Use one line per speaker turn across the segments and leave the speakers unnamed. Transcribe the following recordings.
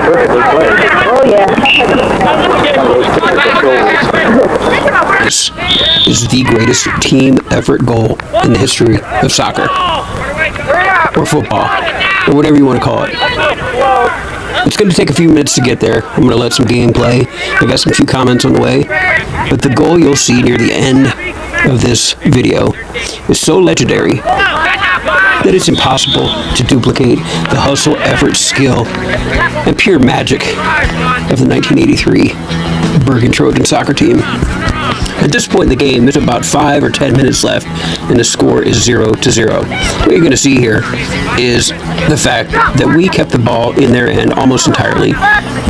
Perfectly played.
Oh, yeah.
This is the greatest team effort goal in the history of soccer, or football, or whatever you want to call it. It's going to take a few minutes to get there. I'm going to let some game play. I got some few comments on the way. But the goal you'll see near the end of this video is so legendary that it's impossible to duplicate the hustle, effort, skill, and pure magic of the 1983 Bergen Trojan soccer team. At this point in the game, there's about 5 or 10 minutes left, and the score is 0-0. What you're going to see here is the fact that we kept the ball in their end almost entirely.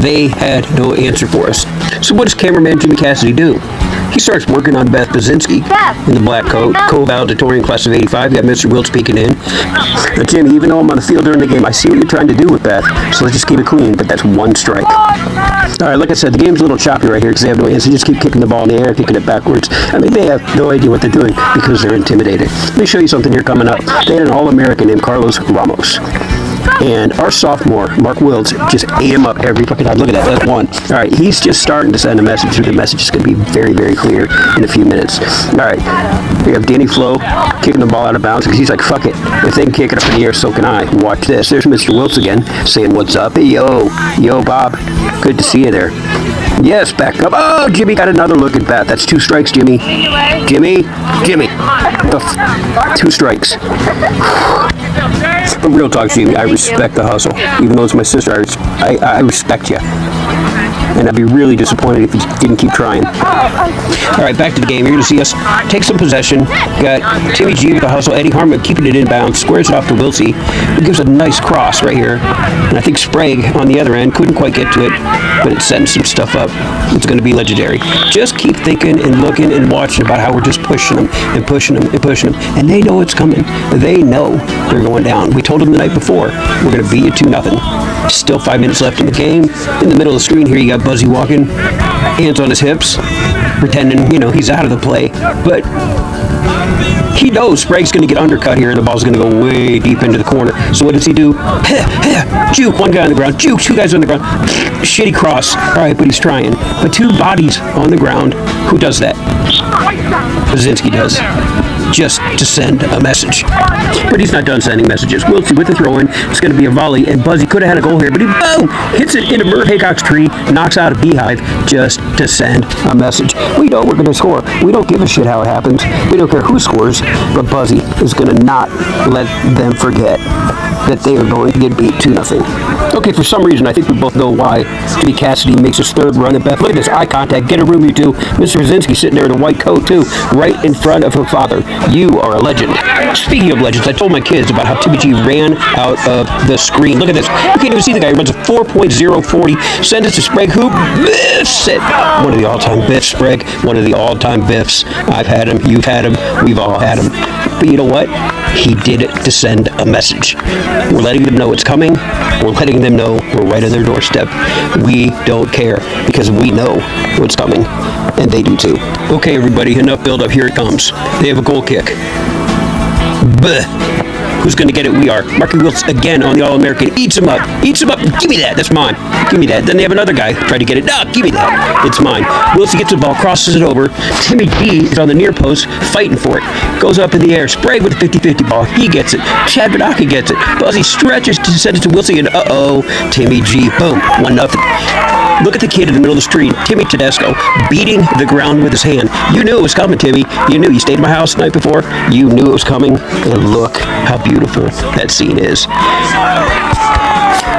They had no answer for us. So what does cameraman Jimmy Cassidy do? He starts working on Beth Baczynski in the black coat, co-valedictorian class of 85. You got Mr. Wilt speaking in. Now, Jimmy, even though I'm on the field during the game, I see what you're trying to do with Beth, so let's just keep it clean, but that's one strike. All right, like I said, the game's a little choppy right here because they have no answer. They just keep kicking the ball in the air, kicking it backwards. I mean, they have no idea what they're doing because they're intimidated. Let me show you something here coming up. They had an All-American named Carlos Ramos. And our sophomore, Mark Wiltz, just ate him up every fucking time. Look at that, that's one. All right, he's just starting to send a message. The message is going to be very, very clear in a few minutes. All right, we have Danny Flo kicking the ball out of bounds because he's like, fuck it. If they can kick it up in the air, so can I. Watch this. There's Mr. Wiltz again saying, what's up? Hey, yo, Bob. Good to see you there. Yes, back up. Oh, Jimmy got another look at that. That's 2 strikes, Jimmy. Jimmy. 2 strikes. But real talk, Jimmy, I respect the hustle. Even though it's my sister, I respect you. And I'd be really disappointed if you didn't keep trying. All right, back to the game. You're going to see us take some possession. Got Timmy G with the hustle. Eddie Harmon keeping it inbound. Squares it off to Wiltsey, who gives a nice cross right here. And I think Sprague on the other end couldn't quite get to it, but it's setting some stuff up. It's going to be legendary. Just keep thinking and looking and watching about how we're just pushing them and pushing them and pushing them. And they know it's coming. They know they're going down. We told them the night before, we're going to beat you 2-0. Still 5 minutes left in the game. In the middle of the screen here, you got Buzzy walking, hands on his hips, pretending, he's out of the play. But he knows Sprague's going to get undercut here, and the ball's going to go way deep into the corner. So what does he do? Juke, one guy on the ground. Juke, 2 guys on the ground. Shitty cross. All right, but he's trying. But 2 bodies on the ground. Who does that? Baczynski does. Just to send a message. But he's not done sending messages. Wiltsey with the throw-in. It's going to be a volley, and Buzzy could have had a goal here, but he, boom, hits it into Mert Haycock's tree, knocks out a beehive just to send a message. We know we're going to score. We don't give a shit how it happens. We don't care who scores, but Buzzy is going to not let them forget that they are going to get beat 2-0. Okay, for some reason, I think we both know why Jimmy Cassidy makes his 3rd run at Beth. Look at this eye contact. Get a room, you two. Mr. Baczynski sitting there in a white coat, too, right in front of her father. You are a legend. Speaking of legends, I told my kids about how Timmy G ran out of the screen. Look at this. You can't even see the guy. He runs a 4.040. Send it to Sprague, who biffs it. One of the all-time biffs, Sprague. One of the all-time biffs. I've had him. You've had him. We've all had him. But you know what? He did it to send a message. We're letting them know it's coming. We're letting them know we're right on their doorstep. We don't care because we know what's coming, and they do too. Okay, everybody, enough build-up. Here it comes. They have a goal kick. Bleh. Who's going to get it? We are. Marky Wiltz again on the All-American. Eats him up. Eats him up. Give me that. That's mine. Give me that. Then they have another guy try to get it. No, give me that. It's mine. Wiltsey gets the ball, crosses it over. Timmy G is on the near post, fighting for it. Goes up in the air. Sprague with the 50-50 ball. He gets it. Chad Badaki gets it. Buzzy stretches to send it to Wiltsey, and Timmy G. Boom. 1-0. Look at the kid in the middle of the street, Timmy Tedesco, beating the ground with his hand. You knew it was coming, Timmy. You knew. You stayed at my house the night before. You knew it was coming. And look how beautiful that scene is.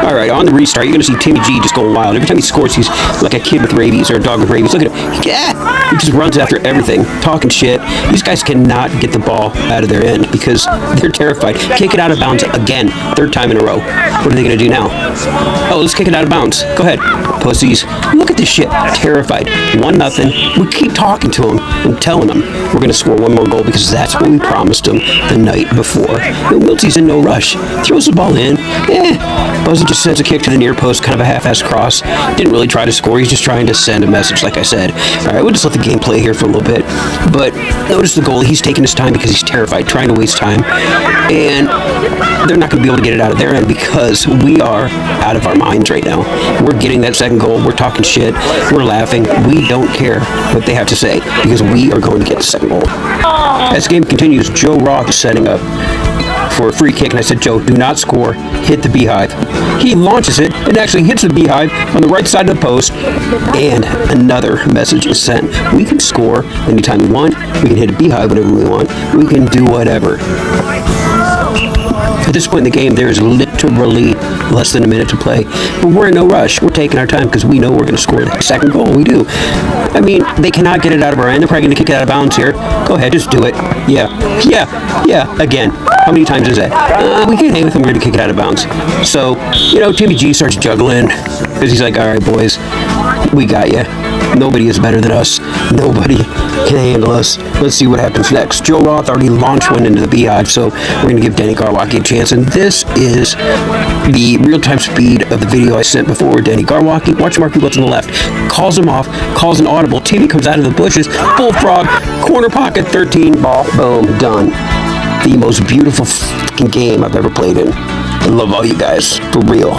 All right, on the restart, you're going to see Timmy G just going wild. Every time he scores, he's like a kid with rabies or a dog with rabies. Look at him. Yeah, he just runs after everything, talking shit. These guys cannot get the ball out of their end because they're terrified. Kick it out of bounds again, 3rd time in a row. What are they going to do now? Oh, let's kick it out of bounds. Go ahead, pussies. Look at this shit. Terrified. 1-0. We keep talking to them and telling them we're going to score one more goal because that's what we promised them the night before. And Wiltsey's in no rush. Throws the ball in. Buzzy just sends a kick to the near post, kind of a half-ass cross. Didn't really try to score. He's just trying to send a message, like I said. All right, we'll just let the game play here for a little bit. But notice the goalie. He's taking his time because he's terrified, trying to waste time. And they're not going to be able to get it out of their end because we are out of our minds right now. We're getting that second goal. We're talking shit. We're laughing. We don't care what they have to say because we are going to get the second goal. As the game continues, Joe Roth is setting up for a free kick, and I said, Joe, do not score, hit the beehive. He launches it and actually hits the beehive on the right side of the post, and another message is sent. We can score anytime we want. We can hit a beehive whenever we want. We can do whatever. At this point in the game, there is literally less than a minute to play, but we're in no rush. We're taking our time because we know we're going to score the second goal. We do. I mean, they cannot get it out of our end. They're probably going to kick it out of bounds here. Go ahead, just do it. Yeah. Again. How many times is that? We can't hang with them. We're going to kick it out of bounds. So, Timmy G starts juggling because he's like, all right, boys, we got you. Nobody is better than us. Nobody can handle us. Let's see what happens next. Joe Roth already launched one into the beehive, so we're going to give Danny Garwacki a chance. And this is the real-time speed of the video I sent before. Danny Garwacki, watch Marky Blitz on the left, calls him off, calls an audible. TV comes out of the bushes, bullfrog, corner pocket, 13 ball, boom, done. The most beautiful fucking game I've ever played in. I love all you guys, for real.